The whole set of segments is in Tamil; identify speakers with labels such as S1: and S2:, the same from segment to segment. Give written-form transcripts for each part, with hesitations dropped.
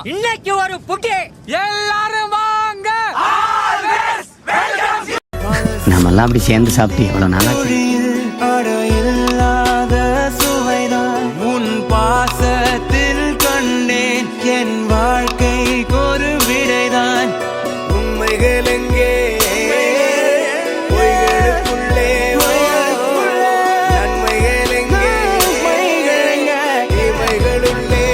S1: இன்னைக்கு ஒரு புட்டி.
S2: எல்லாரும் வாங்க.
S3: நம்ம எல்லாம் அப்படி சேர்ந்து சாப்பிட்டு எவ்வளவு நாளா
S4: சுவைதான் உன் பாசத்தில் கண்டேன் என் வாழ்க்கை ஒரு விடைதான் உண்மைகள் எங்கே நன்மைகள் எங்கே இமைகளுள்ளே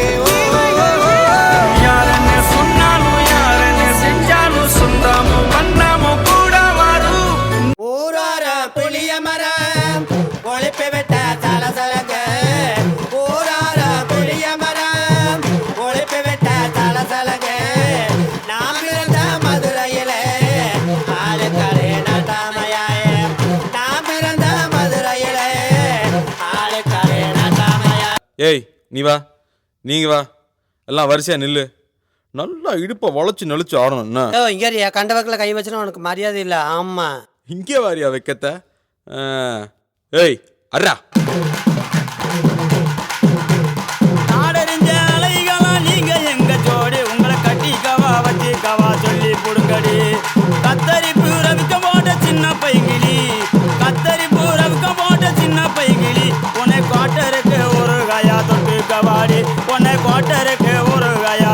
S2: யாரன்னு சொன்னாலும் யாரன்னு செஞ்சாலும் சொந்தமும் பண்ணமும் கூட வரும்.
S4: ஊரார புளிய மரம் ஒழிப்பு விட்ட தலசலங்க ஊரார புளிய மரம் ஒழிப்பு விட்ட தலசலங்க நாம் இருந்த மதுரையிலே ஆளுக்கரே நட்டாமையாயே நாம் இருந்த மதுரையிலே ஆளுக்கரே நட்டாமையா.
S5: ஏய் நீ வா, நீங்க வா, எல்லாம் வரிசையா நில்லு. நல்லா இடுப்பை வளைச்சு நெளிச்சு ஆடணும். என்ன
S1: இங்க கண்டவக்கில் கை வச்சுனா உனக்கு மரியாதை இல்லை. ஆமா,
S5: இங்கே வாரியா வைக்கத்த. ஏய் அர்ரா.
S2: நாடறிஞ்ச அலைகளா நீங்க எங்க ஜோடி, உங்களை கட்டிக்கவா வச்சிக்கவா சொல்லி புடுங்கடி. கத்தரிப்பு ரவிக்க போட்ட சின்ன பைகிளி, கத்தரிப்பு ரவிக்க போட்ட சின்ன பைகிளி. உன்னை கோட்டருக்கு ஒரு காயா தொட்டு கவாடி, உன்னை கோட்டருக்கு ஒரு காயா